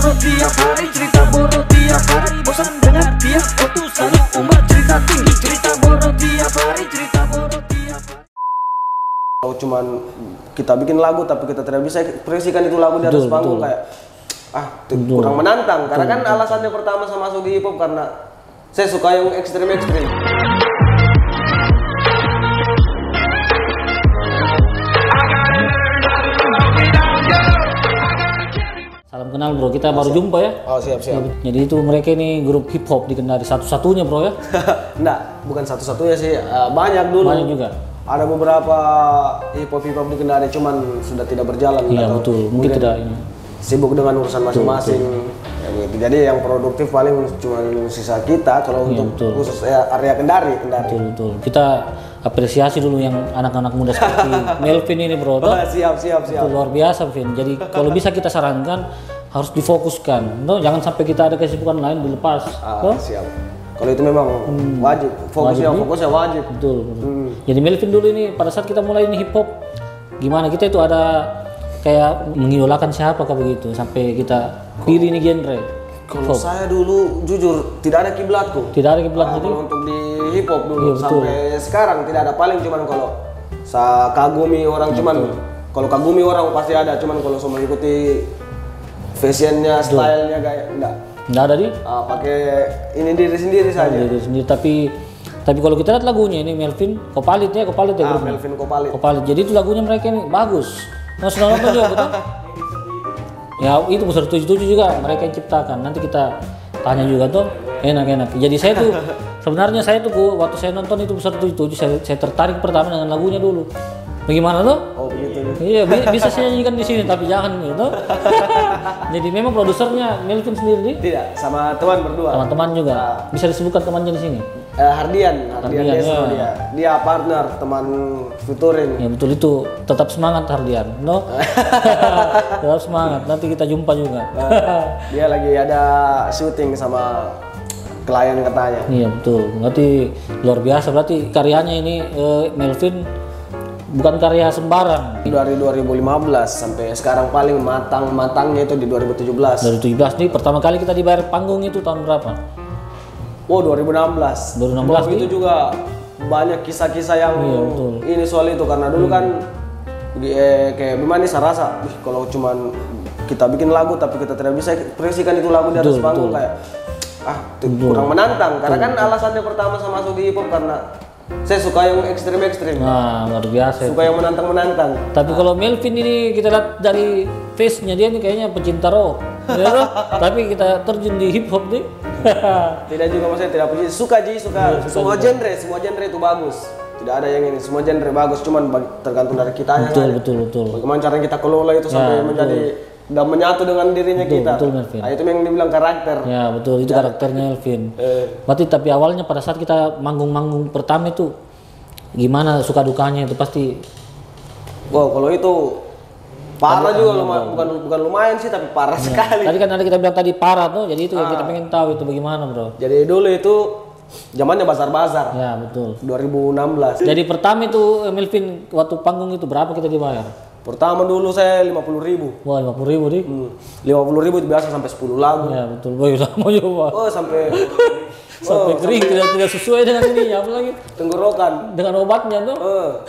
bodoh tiap hari, cerita bodoh tiap hari. Bosan dengar tiap waktu selalu umbar cerita tinggi. Cerita bodoh tiap hari, cerita bodoh tiap hari. Kalau cuman kita bikin lagu tapi kita tidak bisa ekspresikan itu lagu di atas panggung, kayak kurang menantang. Karena kan alasannya pertama saya masuk di hip hop karena saya suka yang ekstrim-ekstrim. Salam kenal bro, kita baru jumpa ya. Oh siap. Jadi itu mereka ini grup hip hop di Kendari, satu-satunya bro ya? Enggak, bukan satu-satunya sih, banyak dulu. Banyak juga. Ada beberapa hip hop di Kendari, cuman sudah tidak berjalan. Iya betul, mungkin tidak ini. Sibuk dengan urusan masing-masing. Ya, gitu. Jadi yang produktif paling cuma sisa kita kalau untuk khusus area Kendari. Betul. Kita apresiasi dulu yang anak-anak muda seperti Melvin ini bro. Siap. Itu luar biasa Vin. Jadi kalau bisa kita sarankan harus difokuskan. Jangan sampai kita ada kesibukan lain dilepas. Siap. Kalau itu memang wajib. Fokusnya wajib. Betul. Jadi Melvin dulu ini pada saat kita mulai ini hip hop, gimana kita itu ada kayak mengidolakan siapa kah begitu sampai kita pilih ini genre? Kalau saya dulu jujur tidak ada kiblatku. Tidak ada kiblat jadi untuk di hip hop dulu sampai sekarang tidak ada. Paling cuman kalau saya kagumi orang kalau kagumi orang pasti ada, cuman kalau saya mengikuti fashionnya, stylenya kayak enggak ada pakai ini diri sendiri saja. Diri sendiri tapi kalau kita lihat lagunya ini Melvin Kopalit ya Melvin Kopalit. Jadi itu lagunya mereka ini bagus. Sudah nonton juga betul? Ya itu besar 77 juga mereka yang ciptakan. Nanti kita tanya juga tuh enak. Jadi saya tuh sebenarnya waktu saya nonton itu besar 77 saya tertarik pertama dengan lagunya dulu. Bagaimana tuh? Oh begitu. Iya bisa saya nyanyikan di sini tapi jangan gitu. Jadi memang produsernya Melvin sendiri? Tidak, sama teman berdua. Teman-teman juga. Bisa disebutkan temannya di sini? Hardian dia partner teman featuring. Ya betul itu tetap semangat Hardian, tetap semangat. Nanti kita jumpa juga. Dia lagi ada syuting sama klien katanya. Iya betul. Berarti luar biasa. Berarti karyanya ini Melvin bukan karya sembarang. Dari 2015 sampai sekarang paling matangnya itu di 2017. 2017 nih pertama kali kita dibayar panggung itu tahun berapa? Oh 2016 itu juga banyak kisah-kisah yang ini soal itu karena dulu kan kayak gimana saya rasa kalau cuman kita bikin lagu tapi kita tidak bisa ekspresikan itu lagu di atas panggung kayak kurang menantang karena kan alasannya pertama saya masuk di hip hop karena saya suka yang ekstrim-ekstrim. Nah, luar biasa. Suka yang menantang-menantang. Tapi kalau Melvin ini kita lihat dari face-nya dia nih kayaknya pecinta rock. Ya loh? Tapi kita terjun di hip hop nih. Tidak juga maksudnya tidak puji, suka semua genre itu bagus. Tidak ada yang ini, semua genre bagus, cuman tergantung dari kitanya. Betul. Bagaimana cara kita kelola itu sampai menjadi dan menyatu dengan dirinya kita. Betul Melvin. Nah, itu yang dibilang karakter. Ya betul, itu karakternya Melvin. Berarti tapi awalnya pada saat kita manggung pertama itu gimana suka dukanya itu pasti. Wow, kalau itu parah juga bukan lumayan sih tapi parah sekali. Tadi kan kita bilang tadi parah tuh, jadi itu yang kita pengen tahu itu bagaimana bro. Jadi dulu itu zamannya bazar-bazar. Ya betul. 2016. Jadi pertama itu Melvin waktu panggung itu berapa kita dibayar? Pertama dulu saya 50.000. Wah 50.000 nih? 50.000 itu biasa sampai 10 lagu. Ya betul, boy sama juga. Oh sampai kering tidak sesuai dengan ini ya apalagi tenggorokan dengan obatnya tuh.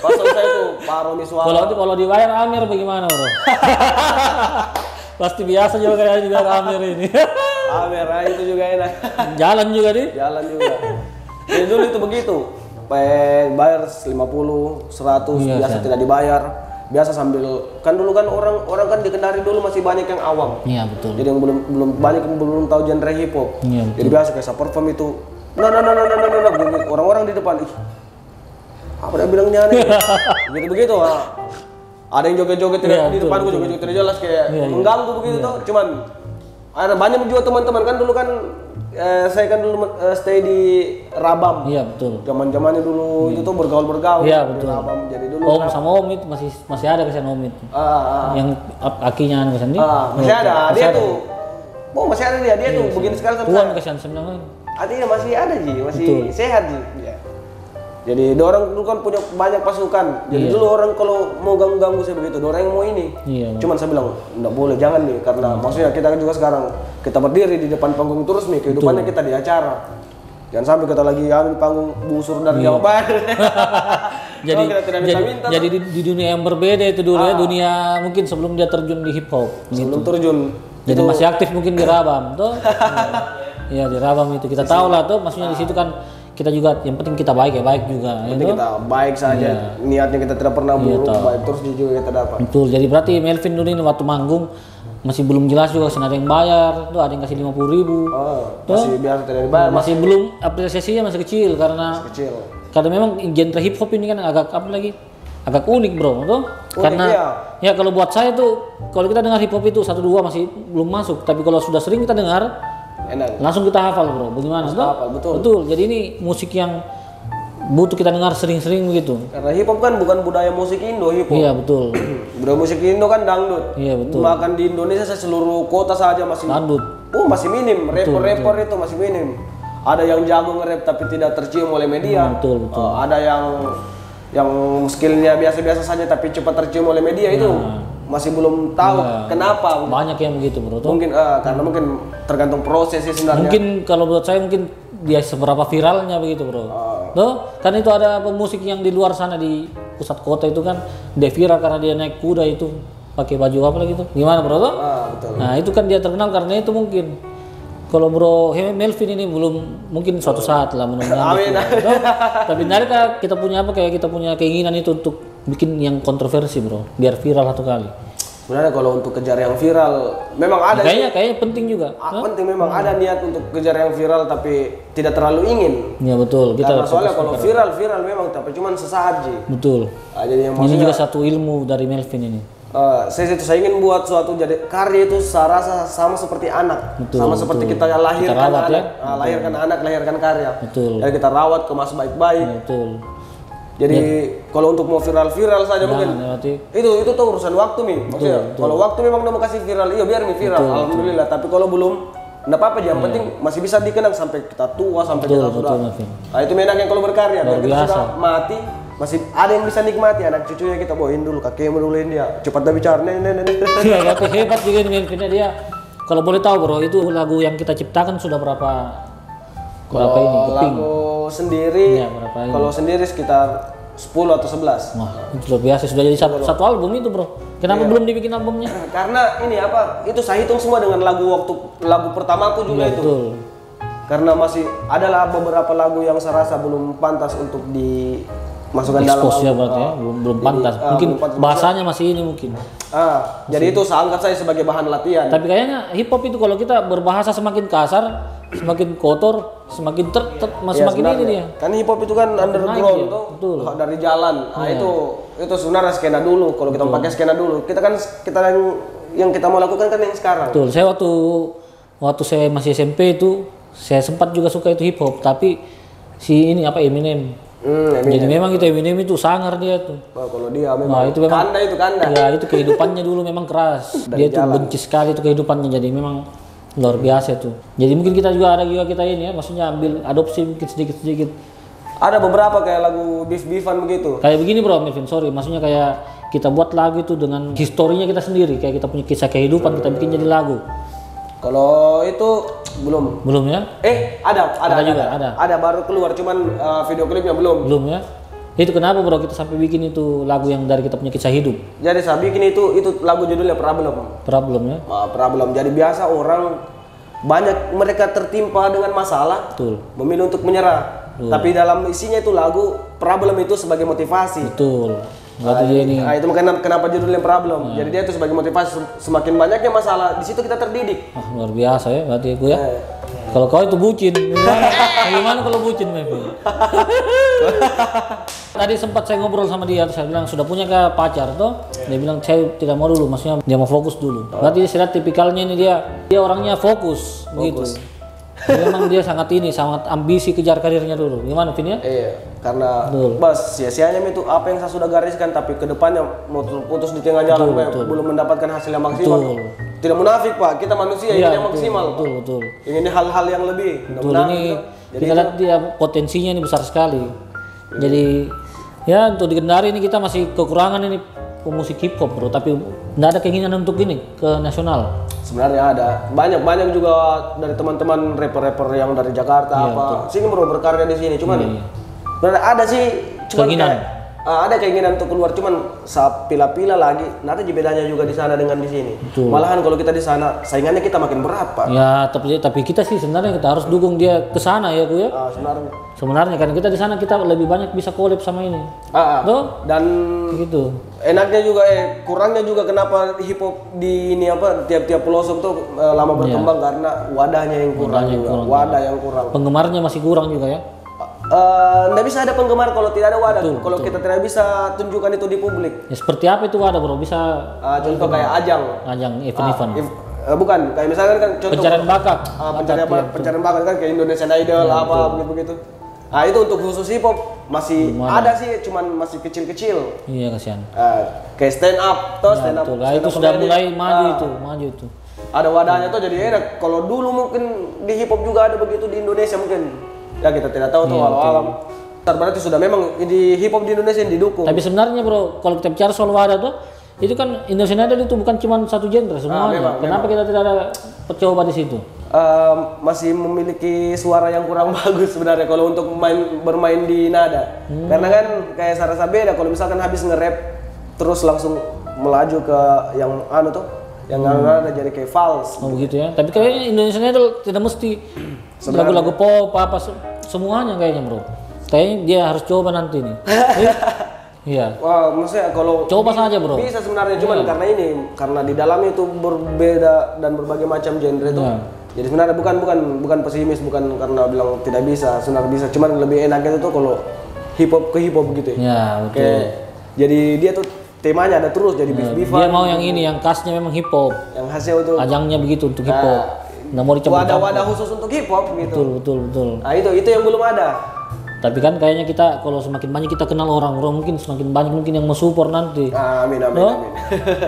Pasal saya tuh paromi suara. Kalau dibayar Amir bagaimana bro? Pasti biasa juga kayak dibayar Amir ini. Amir itu juga enak. Jalan juga nih. Jalan juga. Jadi dulu itu begitu. Bayar 50, 100 biasa tidak dibayar. Biasa sambil kan dulu kan orang kan di Kendari dulu masih banyak yang awam. Iya betul. Jadi yang belum banyak yang belum tahu genre hip hop. Iya, jadi biasa kayak saya perform itu orang-orang di depan apa dia bilangnya nih begitu ada yang joget-joget di depanku joget-joget tidak jelas kayak mengganggu begitu tuh. Cuman ada banyak juga teman-teman kan dulu kan saya kan dulu stay di Rabam. Iya betul. Zaman-zamannya dulu itu tuh bergaul. Iya betul. Di Rabam. Jadi dulu Om sama Om itu masih ada kesan Om itu. Yang kakinya kesan dia. Masih ada. Dia tuh. Oh masih ada dia tuh begini sekali sampai. Tuan kesan sebenarnya. Artinya masih ada masih sehat dia. Jadi orang dulu kan punya banyak pasukan. Jadi dulu orang kalau mau ganggu-ganggu saya begitu, orang yang mau ini. Cuman saya bilang, enggak boleh, jangan nih, karena maksudnya kita kan juga sekarang kita berdiri di depan panggung terus nih, kehidupannya kita di acara. Jangan sampai kita lagi ambil panggung busur dari Jawa Barat. jadi di dunia yang berbeda itu dulu ya, dunia mungkin sebelum dia terjun di hip hop. Sebelum terjun. Jadi masih aktif mungkin di Rabam tuh. Iya di Rabam itu kita tahu lah tuh, maksudnya di situ kan kita juga yang penting kita baik juga. Yang penting kita baik saja, niatnya kita tidak pernah buruk, baik terus juga kita dapat. Betul. Jadi berarti Melvin dulu ini waktu manggung masih belum jelas juga, ada yang bayar, tuh ada yang kasih 50.000. Masih biasa tidak dibayar. Masih belum apresiasinya masih kecil karena memang genre hip hop ini kan agak unik bro, tuh. Karena ya kalau buat saya tuh kalau kita dengar hip hop itu 1-2 masih belum masuk, tapi kalau sudah sering kita dengar langsung kita hafal bro, bagaimana? Betul. Jadi ini musik yang butuh kita dengar sering-sering begitu. Karena hip hop kan bukan budaya musik Indo, hip hop. Iya betul. Budaya musik Indo kan dangdut. Iya betul. Bahkan di Indonesia seluruh kota saja masih dangdut. Masih minim. Rapper itu masih minim. Ada yang jago nge-rap tapi tidak tercium oleh media. Betul. Ada yang skillnya biasa-biasa saja tapi cepat tercium oleh media itu. Masih belum tahu kenapa. Banyak yang begitu bro. Mungkin karena mungkin tergantung proses sih sebenarnya. Mungkin kalau buat saya mungkin dia seberapa viralnya begitu bro. Kan itu ada pemusik yang di luar sana di pusat kota itu kan dia viral karena dia naik kuda itu pakai baju apa lagi tuh. Gimana bro tuh? Betul. Nah itu kan dia terkenal karena itu mungkin. Kalau bro Melvin ini belum, mungkin suatu saat lah mudah-mudahan. Tapi nanti kita punya kita punya keinginan itu untuk bikin yang kontroversi bro, biar viral satu kali. Sebenarnya kalau untuk kejar yang viral memang ada. Kayaknya penting juga. Penting memang ada niat untuk kejar yang viral tapi tidak terlalu ingin. Ya betul. Karena soalnya kalau viral memang tapi cuma sesaat sih. Betul. Jadi ini juga satu ilmu dari Melvin ini. Saya ingin buat suatu jadi karya itu saya rasa sama seperti anak. Seperti kita lahirkan anak, lahirkan karya. Betul. Jadi kita rawat, kemas baik-baik. Betul. Jadi kalau untuk mau viral saja mungkin itu tuh urusan waktu nih. Maksudnya kalau waktu memang udah mau kasih viral, iya biar nih viral. Alhamdulillah. Tapi kalau belum, enggak apa-apa. Yang penting masih bisa dikenang sampai kita tua, sampai kita sudah. Nah itu menangnya kalau berkarya. Biar kita sudah mati, masih ada yang bisa nikmati. Anak cucunya kita bawain dulu, kakeknya duluin dia. Cepat dah bicara, nenek. Iya, tapi hebat juga nih Melvinnya dia. Kalau boleh tahu bro, itu lagu yang kita ciptakan sudah berapa ini? Lagu sendiri, kalau sendiri sekitar 10 atau 11. Wah, itu luar biasa, sudah jadi satu album itu bro. Kenapa belum dibikin albumnya? Karena ini itu saya hitung semua dengan lagu pertamaku juga itu. Betul. Karena masih adalah beberapa lagu yang saya rasa belum pantas untuk dimasukkan dalam album. Ya berarti ya, belum pantas. Mungkin bahasanya masih ini mungkin. Jadi itu saya anggap saya sebagai bahan latihan. Tapi kayaknya hip hop itu kalau kita berbahasa semakin kasar, semakin kotor, semakin semakin ini dia. Kan hip hop itu kan underground tuh, dari jalan. Nah itu sebenarnya skena dulu. Kalau kita pakai skena dulu, kita yang kita mau lakukan kan yang sekarang. Betul. Saya waktu saya masih SMP itu, saya sempat juga suka itu hip hop, tapi Eminem. Jadi memang itu Eminem itu sangar dia tuh. Kalau dia memang itu kanda. Ya itu kehidupannya dulu memang keras. Dia tuh benci sekali itu kehidupannya. Jadi memang luar biasa tuh. Jadi mungkin kita juga kita ini ya, maksudnya ambil adopsi mungkin sedikit-sedikit. Ada beberapa kayak lagu beef-beefan begitu. Kayak begini bro Melvin, sorry. Maksudnya kayak kita buat lagu itu dengan historinya kita sendiri. Kayak kita punya kisah kehidupan, kita bikin jadi lagu. Kalau itu belum ya? Ada baru keluar, cuman video klipnya belum ya. Itu kenapa bro kita sampai bikin itu lagu yang dari kita punya kisah hidup? Jadi saya bikin itu lagu judulnya Problem ya. Problem. Jadi biasa orang banyak mereka tertimpa dengan masalah, memilih untuk menyerah. Tapi dalam isinya itu lagu problem itu sebagai motivasi. Betul. Itu makanya kenapa judulnya Problem. Jadi dia itu sebagai motivasi, semakin banyaknya masalah di situ kita terdidik. Luar biasa ya berarti aku ya. Kalau kau itu bucin, gimana kalau bucin Melvin? Tadi sempat saya ngobrol sama dia, saya bilang sudah punya ke pacar tuh. Dia bilang saya tidak mau dulu, maksudnya dia mau fokus dulu. Berarti saya lihat tipikalnya ini dia orangnya fokus. Gitu. Memang dia sangat ambisi kejar karirnya dulu. Gimana Vin ya? Iya, karena sia-sianya itu apa yang saya sudah gariskan, tapi kedepannya mau putus di tengah jalan, belum mendapatkan hasil yang maksimal. Tidak munafik Pak, kita manusia ingin yang maksimal. Betul. Ingin hal-hal yang lebih. Betul, ini kita lihat dia potensinya ini besar sekali. Jadi ya untuk di Kendari ini kita masih kekurangan ini pemusik hip hop bro, tapi nggak ada keinginan untuk ini ke nasional. Sebenarnya ada banyak juga dari teman-teman rapper-rapper yang dari Jakarta sini bro berkarya di sini, cuman sebenarnya ada sih cuman keinginan. Ada keinginan untuk keluar, cuman saat pila-pila lagi, nah ada bedanya juga di sana dengan di sini. Betul. Malahan kalau kita di sana saingannya kita makin berat Pak. Ya tapi kita sih sebenarnya kita harus dukung dia ke sana ya Bu ya. Sebenarnya kan kita di sana kita lebih banyak bisa collab sama ini. Tuh? Dan gitu. Enaknya juga kurangnya juga kenapa hip hop di ini apa tiap-tiap pelosok tuh lama berkembang karena wadahnya yang kurang wadah yang kurang. Penggemarnya masih kurang juga ya. Nggak bisa ada penggemar kalau tidak ada wadah. Kalau kita tidak bisa tunjukkan itu di publik. Ya, seperti apa itu wadah bro? Bisa contoh kayak ajang event. Bukan kayak misalkan kan contoh pencarian bakat. Pencarian bakat kan kayak Indonesian Idol begitu. Nah itu untuk khusus hip hop masih ada sih, cuman masih kecil-kecil. Iya kasihan. Kayak stand up stand up. Itu sudah mulai maju itu. Ada wadahnya tuh jadi enak. Kalau dulu mungkin di hip hop juga ada begitu di Indonesia mungkin. Ya kita tidak tahu tuh alam. Berarti sudah memang di hip hop di Indonesia yang didukung. Tapi sebenarnya bro, kalau kita bicara soal wadah tuh, itu kan Indonesian Idol itu bukan cuma satu genre semuanya. Kenapa kita tidak ada percoba di situ? Masih memiliki suara yang kurang bagus sebenarnya kalau untuk bermain di nada. Karena kan kayak Sarasa beda kalau misalkan habis nge-rap terus langsung melaju ke yang yang nada jadi kayak false. Oh begitu ya. Tapi kayaknya Indonesian Idol tidak mesti lagu-lagu pop apa semuanya kayaknya bro. Kayaknya dia harus coba nanti nih. Iya. Wah, maksudnya kalau coba saja bro. Bisa sebenarnya cuman karena di dalamnya itu berbeda dan berbagai macam genre itu. Jadi sebenarnya bukan pesimis, bukan karena bilang tidak bisa, sebenarnya bisa. Cuman lebih enaknya itu kalau hip hop ke hip hop gitu ya. Iya betul. Jadi dia tuh temanya ada terus jadi beef-beefan. Dia mau yang ini, yang khasnya memang hip hop. Yang khasnya itu. Ajangnya begitu untuk hip hop. Nggak mau dicampur. Wadah khusus untuk hip hop gitu. Betul. Nah itu yang belum ada. Tapi kan kayaknya kita kalau semakin banyak kita kenal orang mungkin semakin banyak mungkin yang mau support nanti. Amin.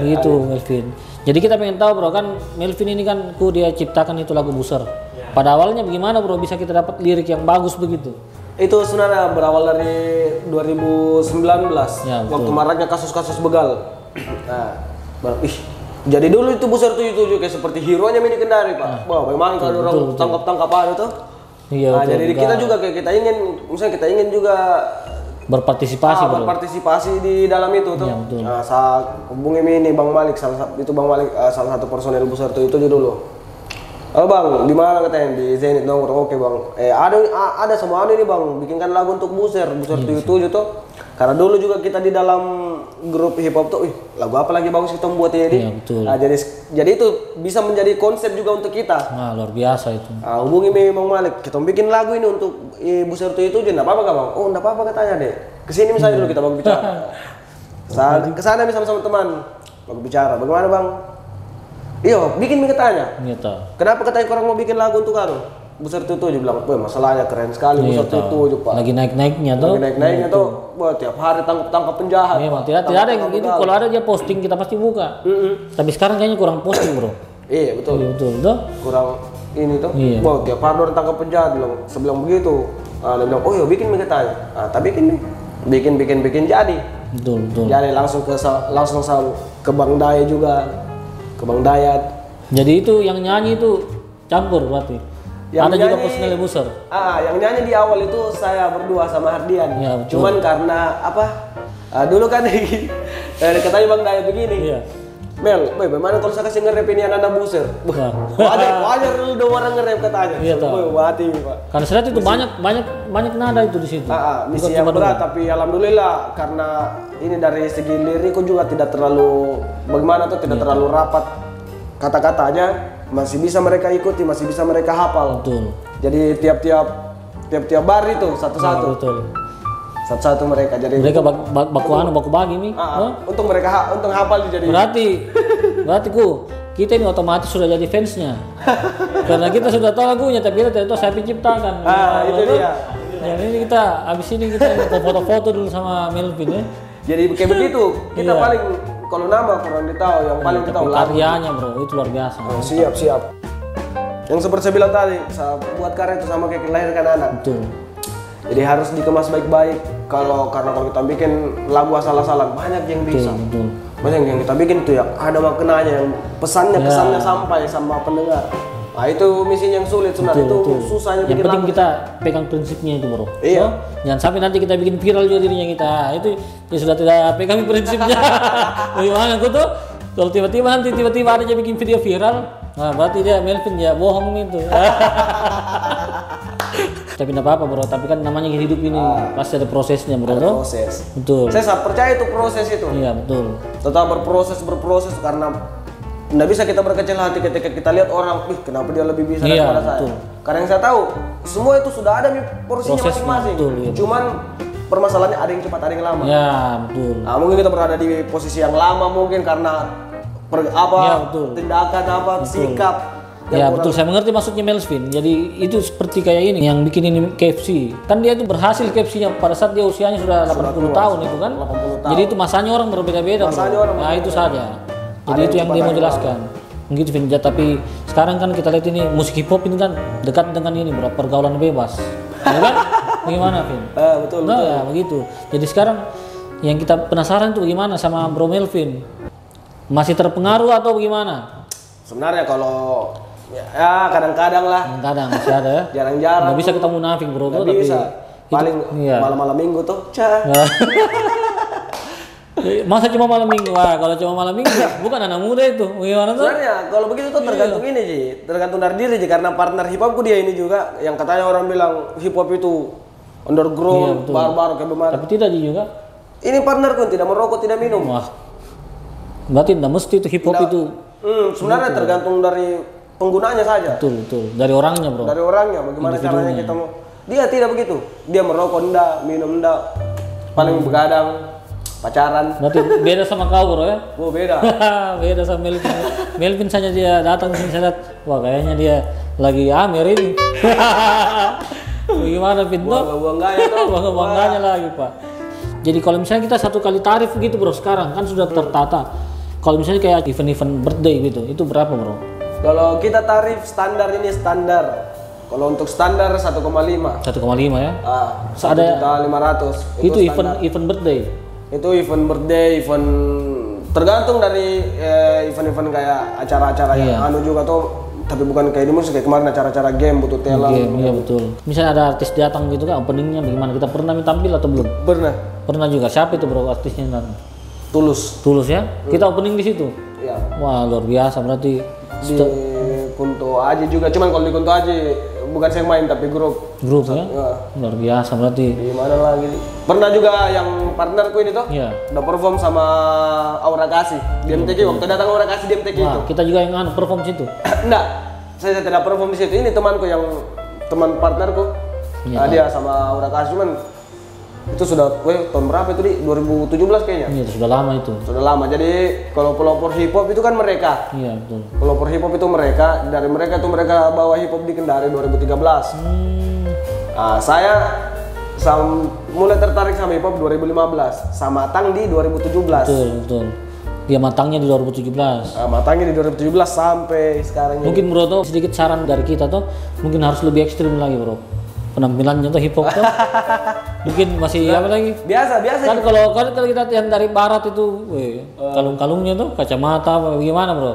Gitu Melvin. Jadi kita pengen tahu bro, kan Melvin ini kan dia ciptakan itu lagu Buser. Pada awalnya bagaimana bro bisa kita dapat lirik yang bagus begitu? Itu sebenarnya berawal dari 2019 waktu maraknya kasus-kasus begal. Jadi dulu itu Buser 77 kayak seperti hero-nya Mini Kendari Pak. Wah bagaimana kalau orang tangkap ada tuh? Iya, jadi kita juga kayak kita ingin juga berpartisipasi di dalam itu tuh. Nah, saat hubungi ini Bang Malik salah satu personel Buser itu dulu. Halo Bang, di mana katanya di Zenit nongkrong. Oke Bang. Ada semua ini Bang, bikinkan lagu untuk Buser 77 tuh. Karena dulu juga kita di dalam grup hip hop tuh, lagu apa lagi bagus kita buat ini. Iya, betul. Nah, jadi itu bisa menjadi konsep juga untuk kita. Nah, luar biasa itu. Hubungi Bang Malik, kita bikin lagu ini untuk Buser 77, enggak apa-apa Bang? Oh, enggak apa-apa katanya deh. Kesini misalnya dulu kita baru bicara. Kesana misalnya sama teman, baru bicara. Bagaimana Bang? Iya, bikin katanya. Gitu. Kenapa katanya orang mau bikin lagu untuk Buser 77 bilang, masalahnya keren sekali Buser 77 Pak. Lagi naik-naiknya tuh. Tiap hari tangkap penjahat. Memang tidak ada yang gitu. Kalau ada dia posting kita pasti buka. Tapi sekarang kayaknya kurang posting bro. Iya betul. Tuh. Kurang ini tuh. Iya. Tiap hari orang tangkap penjahat sebelum begitu. Dia bilang, oh iya bikin katanya. Tapi bikin jadi. Betul. Jadi langsung ke Bang Daya juga. Ke Bang Dayat. Jadi itu yang nyanyi itu campur berarti. Ada juga personel Buser. Yang nyanyi di awal itu saya berdua sama Hardian. Ya, cuman karena dulu kan katanya Bang Daya begini. Iya. Mel, bagaimana kalau saya kasih nge-rap ini anak Buser? Wajar lu udah orang nge-rap katanya. Iya toh. Mati Pak. Karena saya itu banyak nada itu di situ. Misi yang berat tapi alhamdulillah karena ini dari segi lirikku juga tidak terlalu tidak terlalu rapat kata-katanya. Masih bisa mereka ikuti, masih bisa mereka hafal. Betul. Jadi tiap bar itu satu-satu. Betul. Satu-satu mereka. Jadi mereka baku bagi nih. Untuk mereka untuk hafal jadi. Berarti kita ini otomatis sudah jadi fansnya. Karena kita sudah tahu lagunya tapi kita tidak tahu siapa yang ciptakan. Itu dia. Ya ini abis ini kita foto-foto dulu sama Melvin ya. Jadi kayak begitu. Kita paling kalau nama kurang tahu, yang paling kita tahu karyanya bro, itu luar biasa. Siap. Yang seperti saya bilang tadi, saya buat karya itu sama kayak melahirkan anak. Betul. Jadi harus dikemas baik-baik, karena kalau kita bikin lagu asal-asalan banyak yang bisa. Betul. Banyak yang kita bikin tuh ya ada maknanya, yang pesannya sampai sama pendengar. Nah itu misi yang sulit sebenarnya, itu susahnya bikin lagu. Yang penting kita pegang prinsipnya itu bro. Iya. So, jangan sampai nanti kita bikin viral juga dirinya kita. Itu ya sudah tidak pegang prinsipnya. Bagaimana aku tuh? Kalau tiba-tiba ada yang bikin video viral, nah berarti dia Melvin ya bohong itu. Tapi tidak apa-apa bro, tapi kan namanya hidup ini pasti ada prosesnya bro. Ada proses. Betul. Saya sangat percaya itu proses itu. Iya betul. Tetap berproses karena tidak bisa kita berkecil hati ketika kita lihat orang, kenapa dia lebih bisa daripada saya. Betul. Karena yang saya tahu, semua itu sudah ada di porsinya masing-masing. Iya. Cuman permasalahannya ada yang cepat, ada yang lama. Ya betul. Nah, mungkin kita berada di posisi yang lama mungkin karena tindakan sikap. Ya betul, saya mengerti maksudnya Melvin. Jadi itu seperti kayak ini yang bikin ini KFC. Kan dia itu berhasil KFC-nya pada saat dia usianya sudah 80 tahun itu kan. 80 tahun. Jadi itu masanya orang berbeda-beda. Nah itu saja. Jadi itu yang dia mau jelaskan. Begitu Vin. Tapi sekarang kan kita lihat ini musik hip hop ini kan dekat dengan ini bro, pergaulan bebas. Ya kan? Bagaimana Vin? Betul. Ya begitu. Jadi sekarang yang kita penasaran itu bagaimana sama Bro Melvin? Masih terpengaruh atau bagaimana? Sebenarnya kalau ya kadang-kadang lah. Kadang masih ada ya. Jarang-jarang. Nggak bisa kita munafik bro tuh. Tapi bisa. Paling malam-malam minggu tuh. Masa cuma malam minggu? Wah kalau cuma malam minggu bukan anak muda itu. Gimana tuh? Sebenarnya kalau begitu tuh tergantung ini sih. Tergantung dari diri sih. Karena partner hip hopku dia ini juga. Yang katanya orang bilang hip hop itu underground, barbar kayak bagaimana. Tapi tidak juga. Ini partnerku tidak merokok, tidak minum. Wah. Berarti tidak mesti itu hip hop itu. Sebenarnya tergantung dari penggunanya saja. Betul. Dari orangnya bro. Dari orangnya, bagaimana caranya kita mau. Dia tidak begitu. Dia merokok enggak, minum enggak. Paling begadang, pacaran. Berarti beda sama kau bro ya? Oh beda. Beda sama Melvin. Melvin saja dia datang sini saya lihat, wah kayaknya dia lagi Amer ini. Bagaimana Vin tuh? Bangganya tuh. Bangganya lagi pak. Jadi kalau misalnya kita satu kali tarif gitu bro sekarang kan sudah tertata. Kalau misalnya kayak event-event birthday gitu, itu berapa bro? Kalau kita tarif standar ini standar. Kalau untuk standar 1,5. 1,5 ya? Ada 1.500. Itu event birthday. Itu event birthday, event tergantung dari event-event kayak acara-acara yang anu juga tuh. Tapi bukan kayak di musik, kayak kemarin acara-acara game butuh talent. Iya betul. Misalnya ada artis datang gitu kan, openingnya bagaimana? Kita pernah tampil atau belum? Pernah juga. Siapa itu bro artisnya nanti? Tulus ya? Kita opening di situ? Iya. Wah luar biasa berarti. Di Kunto Aji juga, cuman kalau di Kunto Aji bukan saya main tapi grup ya? Luar biasa berarti. Di mana lagi? Pernah juga yang partnerku ini tuh, udah perform sama Aura Kasih di MTQ. Waktu datang Aura Kasih di MTQ itu. Kita juga yang perform situ? Enggak, saya tidak perform di situ. Ini temanku yang teman partnerku, dia sama Aura Kasih, cuman itu sudah tahun berapa itu di 2017 kayaknya. Iya sudah lama itu. Sudah lama. Jadi kalau pelopor hip hop itu kan mereka. Iya betul. Pelopor hip hop itu mereka. Dari mereka tuh mereka bawa hip hop di Kendari 2013. Nah, saya mulai tertarik sama hip hop 2015. Sama Matang di 2017. Betul. Dia matangnya di 2017. Matangnya di 2017 sampai sekarang. Mungkin bro tuh sedikit saran dari kita tuh mungkin harus lebih ekstrim lagi bro. Penampilannya tuh hip hop tuh mungkin masih apa lagi? Biasa kan kalau kita yang dari barat itu, kalung-kalungnya tuh kacamata apa gimana bro?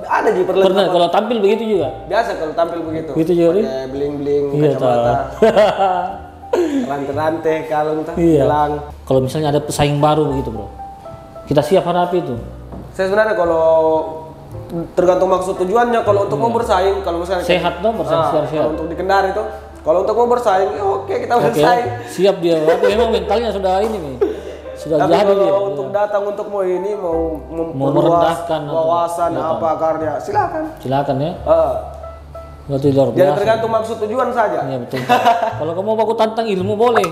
Ada di pernah kalau tampil begitu juga? Biasa kalau tampil begitu. Begitu juga. Pakai bling-bling kacamata. Rantai-rantai kalung tuh hilang. Kalau misalnya ada pesaing baru begitu bro, kita siap hadapi itu. Saya sebenarnya kalau tergantung maksud tujuannya. Kalau untuk mau bersaing, kalau misalnya sehat dong bersaing sehat. Kalau untuk di Kendari tuh. Kalau untuk mau bersaing, oke kita bersaing. Siap dia, memang mentalnya sudah ini nih. Sudah tapi jadi kalau dia. Untuk datang untuk mau ini mau merendahkan wawasan apa karya, silakan ya. Berarti luar biasa. Jadi tergantung maksud tujuan saja. Iya betul. Kalau kamu mau aku tantang ilmu boleh.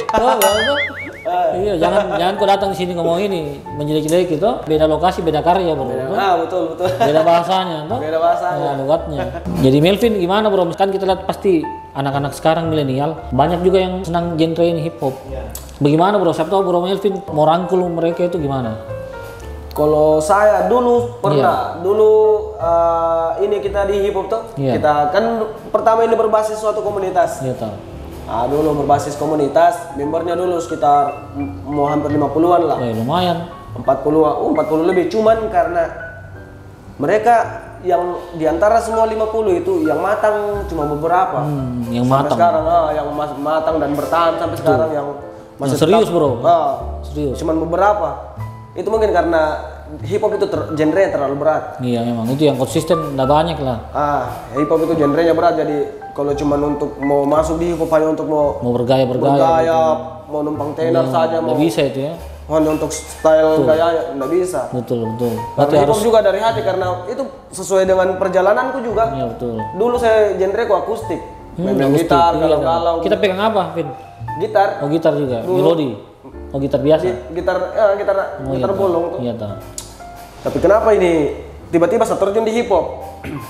Iya, jangan kau datang di sini ngomong ini menjelek-jelek gitu. Beda lokasi, beda karya bro. Betul. Beda bahasanya, toh? Beda bahasanya. Lugatnya. Jadi Melvin gimana bro? Kan kita lihat pasti anak-anak sekarang milenial banyak juga yang senang genre ini hip hop. Bagaimana bro? Siapa tahu bro Melvin mau rangkul mereka itu gimana? Kalau saya dulu pernah, ini kita di hip hop tuh, kita kan pertama ini berbasis suatu komunitas. Iya tahu. Dulu berbasis komunitas, membernya dulu sekitar mau hampir 50-an lah. Lumayan. 40 lebih, cuman karena mereka yang diantara semua 50 itu yang matang cuma beberapa. Yang sampai matang. Sekarang yang matang dan bertahan sampai sekarang yang masih serius tetap, bro. Serius. Cuman beberapa. Itu mungkin karena hip hop itu genre yang terlalu berat. Iya memang itu yang konsisten nggak banyak lah. Hip hop itu genrenya berat, jadi kalau cuman untuk mau masuk di hip hop hanya untuk mau bergaya gitu. Mau numpang tenor saja, nggak bisa itu ya. Hanya untuk style gaya nggak bisa. Betul. Berarti hip hop juga dari hati karena itu sesuai dengan perjalananku juga. Iya betul. Dulu saya genreku akustik, main gitar, galau-galau. Kita pegang apa, Vin? Gitar. Oh gitar juga, melodi. Oh gitar biasa. Gitar bolong tuh. Iya tahu. Tapi kenapa ini tiba-tiba saya terjun di hip hop?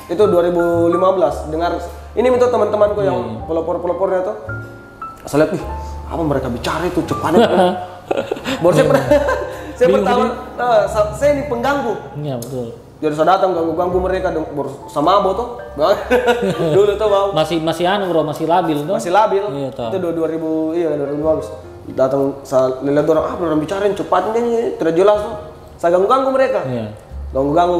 Itu 2015. Dengar ini itu teman-temanku yang pelopor-pelopornya tuh. Saya lihat, apa mereka bicara itu cepatnya. Baru saya pertama, saya ini pengganggu. Iya betul. Jadi saya datang ganggu mereka, baru sama abo tuh. Dulu tuh mau. Masih bro, masih labil tuh. Masih labil. Iya tahu. Itu 2015. Datang saya lihat orang bicarain cepatnya tidak jelas tuh. Saya ganggu mereka. Iya. Ganggu.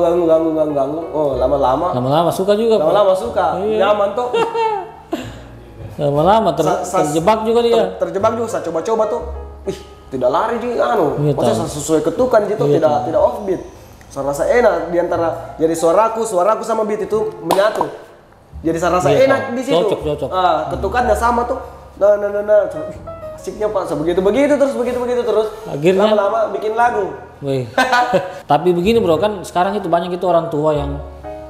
Oh lama-lama suka juga. Lama-lama suka. Iya. Nyaman tuh. Lama-lama terjebak juga dia. Terjebak juga. Saya coba-coba tuh. Tidak lari juga Iya, maksudnya sesuai ketukan gitu, tidak offbeat. Saya rasa enak diantara jadi suaraku sama beat itu menyatu. Jadi saya rasa enak di situ. Cocok. Ketukannya sama tuh. Nah. Asiknya Pak, begitu terus. Akhirnya lama-lama bikin lagu. Wih. Tapi begini bro, kan sekarang itu banyak itu orang tua yang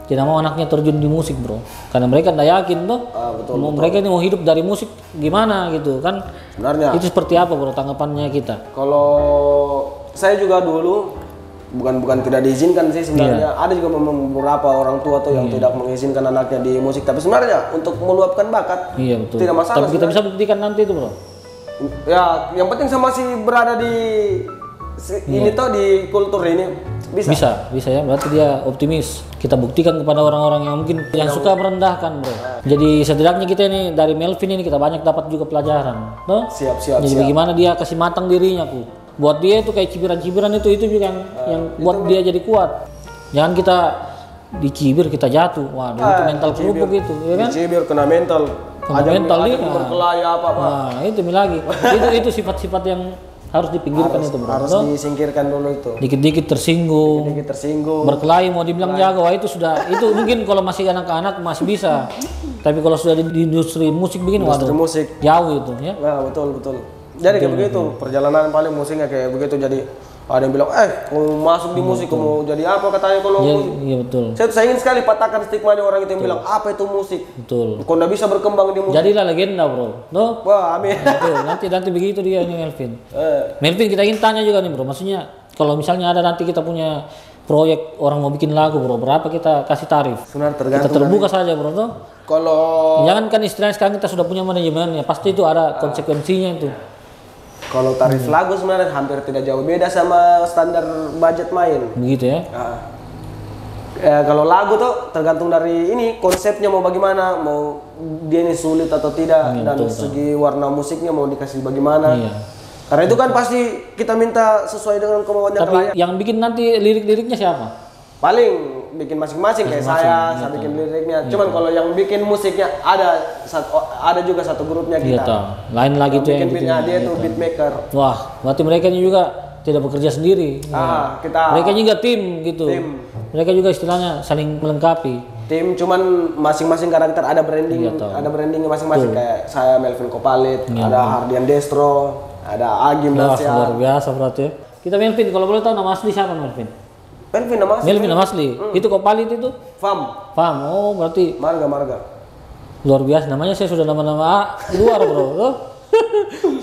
tidak mau anaknya terjun di musik bro, karena mereka tidak yakin tuh. Betul. Mereka ini mau hidup dari musik gimana gitu kan? Sebenarnya. Itu seperti apa bro tanggapannya kita? Kalau saya juga dulu bukan tidak diizinkan sih sebenarnya. Ada juga beberapa orang tua tuh yang tidak mengizinkan anaknya di musik, tapi sebenarnya untuk meluapkan bakat tidak masalah. Tapi kita bisa buktikan nanti itu bro. Ya, yang penting saya masih berada di ini tuh di kultur ini bisa ya, berarti dia optimis. Kita buktikan kepada orang-orang yang mungkin yang suka merendahkan bro. Jadi setidaknya kita ini dari Melvin ini kita banyak dapat juga pelajaran, no? Siap. Jadi bagaimana dia kasih matang dirinya buat dia itu kayak cibiran-cibiran itu juga yang buat dia jadi kuat. Jangan kita dicibir kita jatuh, waduh itu mental kerupuk itu, ya kan? Dicibir kena mental dia berkelahi apa. Nah itu lagi. itu sifat-sifat yang harus dipinggirkan itu bro. Harus disingkirkan dulu itu. Dikit-dikit tersinggung. Berkelahi mau dibilang jago, itu sudah itu mungkin kalau masih anak-anak masih bisa. Tapi kalau sudah di industri musik begini waduh. Musik jauh itu ya. Nah, betul. Jadi kayak begitu, perjalanan paling musiknya kayak begitu. Jadi ada yang bilang, mau masuk di musik, mau jadi apa katanya kalau musik. Iya betul. Saya ingin sekali patahkan stigmanya orang itu yang bilang, apa itu musik? Betul. Kau nggak bisa berkembang di musik. Jadilah legenda bro. No? Wah amin. Betul. Nanti begitu dia ini Melvin. Melvin kita ingin tanya juga nih bro, maksudnya kalau misalnya ada nanti kita punya proyek orang mau bikin lagu bro, berapa kita kasih tarif? Sebenarnya tergantung. Kita terbuka saja bro, no? Kalau jangan kan istilahnya sekarang kita sudah punya manajemennya, pasti itu ada konsekuensinya itu. Kalau tarif lagu sebenarnya hampir tidak jauh beda sama standar budget main. Begitu ya? Kalau lagu tuh tergantung dari ini konsepnya mau bagaimana, mau dia ini sulit atau tidak, dan segi warna musiknya mau dikasih bagaimana. Karena itu kan pasti kita minta sesuai dengan kemauannya. Tapi yang bikin nanti lirik-liriknya siapa? Paling bikin masing-masing kayak saya bikin liriknya. Cuman kalau yang bikin musiknya ada juga satu grupnya kita. Lain lagi tuh yang bikin dia tuh beatmaker. Wah, berarti mereka ini juga tidak bekerja sendiri. Mereka juga tim gitu. Mereka juga istilahnya saling melengkapi. Tim, cuman masing-masing karakter ada branding, ada brandingnya masing-masing. Kayak saya Melvin Kopalit, ada Hardian Destro, ada Agim Nasya. Luar biasa berarti. Kita Melvin, kalau boleh tahu nama asli siapa Melvin? Melvin nama asli. Itu Kopalit itu? Fam. Oh berarti Marga. Luar biasa, namanya saya sudah nama-nama luar bro.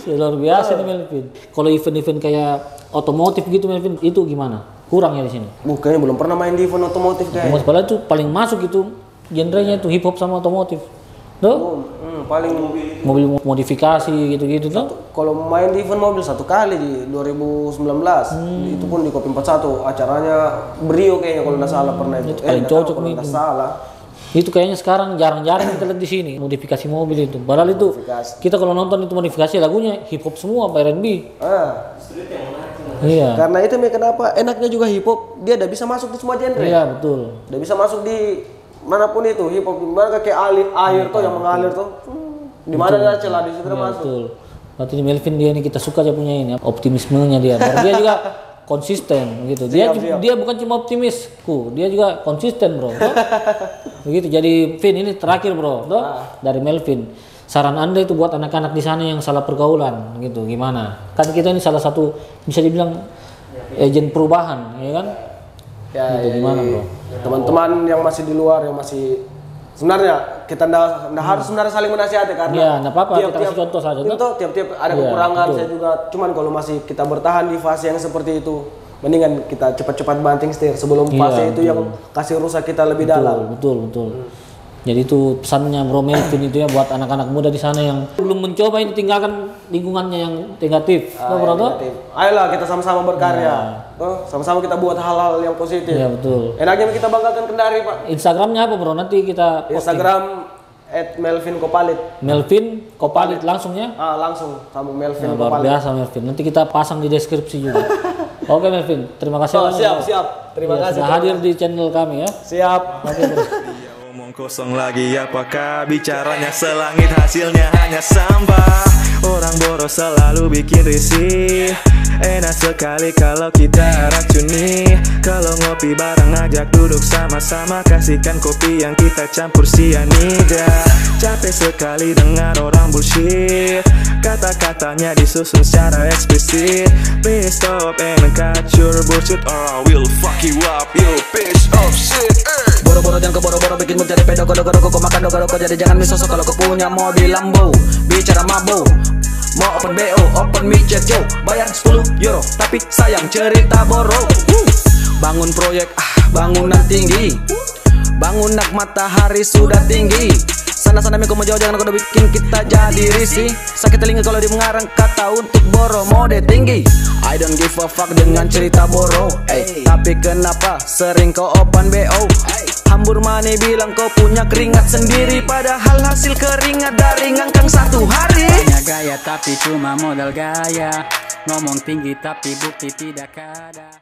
Luar biasa nih Melvin. Kalau event-event kayak otomotif gitu Melvin, itu gimana? Kurang ya di sini? Kayaknya belum pernah main di event otomotif kayaknya. Padahal itu paling masuk itu genrenya itu hip hop sama otomotif. Paling mobil modifikasi gitu-gitu tuh. Kalau main di event mobil satu kali di 2019, itu pun di Kopi 41 acaranya Brio kayaknya kalau nggak salah pernah itu. Paling cocok nih. Nggak salah. Itu kayaknya sekarang jarang-jarang kita lihat di sini modifikasi mobil itu. Padahal itu kita kalau nonton itu modifikasi lagunya hip hop semua, R&B. Iya. Karena itu kenapa enaknya juga hip hop, dia udah bisa masuk di semua genre. Iya betul. Udah bisa masuk di manapun itu hip hop. Mana kayak air tuh yang mengalir tuh. Di mana ada celah di situ masuk. Betul. Berarti Melvin dia ini kita suka aja punya ini optimismenya dia. Dia juga konsisten gitu. Dia bukan cuma optimisku, dia juga konsisten bro. Begitu. Jadi Vin ini terakhir bro, dari Melvin. Saran Anda itu buat anak-anak di sana yang salah pergaulan gitu, gimana? Kan kita ini salah satu bisa dibilang agen perubahan, ya kan? Ya, gitu, gimana bro? Teman-teman yang masih di luar, yang masih sebenarnya kita nggak harus sebenarnya saling menasihati karena ya, nggak apa-apa, kita kasih contoh saja. Tiap-tiap ada kekurangan, saya juga. Cuman kalau masih kita bertahan di fase yang seperti itu, mendingan kita cepat-cepat banting setir sebelum fase itu yang kasih rusak kita lebih dalam. Betul. Jadi itu pesannya Bro Melvin itu ya buat anak-anak muda di sana yang belum mencoba ini, tinggalkan lingkungannya yang negatif. Ayolah kita sama-sama berkarya. Sama-sama kita buat hal-hal yang positif. Iya betul. Enaknya kita banggakan Kendari Pak. Instagramnya apa bro? Nanti kita posting. Instagram @melvinkopalit. Melvin Kopalit langsung ya? Langsung sama Melvin Kopalit. Luar biasa Melvin. Nanti kita pasang di deskripsi juga. Oke Melvin, terima kasih. Siap. Terima kasih sudah hadir di channel kami ya. Siap. Oke bro. Kosong lagi apakah bicaranya selangit hasilnya hanya sampah. Orang boros selalu bikin risih. Enak sekali kalau kita racuni. Kalau ngopi bareng ajak duduk sama-sama, kasihkan kopi yang kita campur sianida. Capek sekali dengar orang bullshit, kata-katanya disusun secara eksplisit. Please stop and cut your bullshit or I will fuck you up, you piece of shit. Boro-boro jangan keboro-boro bikin mencari pedok kodok kok makan dok jadi jangan misosok kalau kau punya mobil Lambo bicara mabo mau open BO open micet yo bayar 10 euro tapi sayang cerita boro bangun proyek bangunan tinggi bangun nak matahari sudah tinggi sana-sana miko mau jauh jangan kau bikin kita jadi risih sakit telinga kalau di mengarang kata untuk boro mode tinggi I don't give a fuck dengan cerita boro tapi kenapa sering kau open BO Hambur mane bilang kau punya keringat sendiri padahal hasil keringat dari ngangkang satu hari. Banyak gaya tapi cuma modal gaya, ngomong tinggi tapi bukti tidak ada.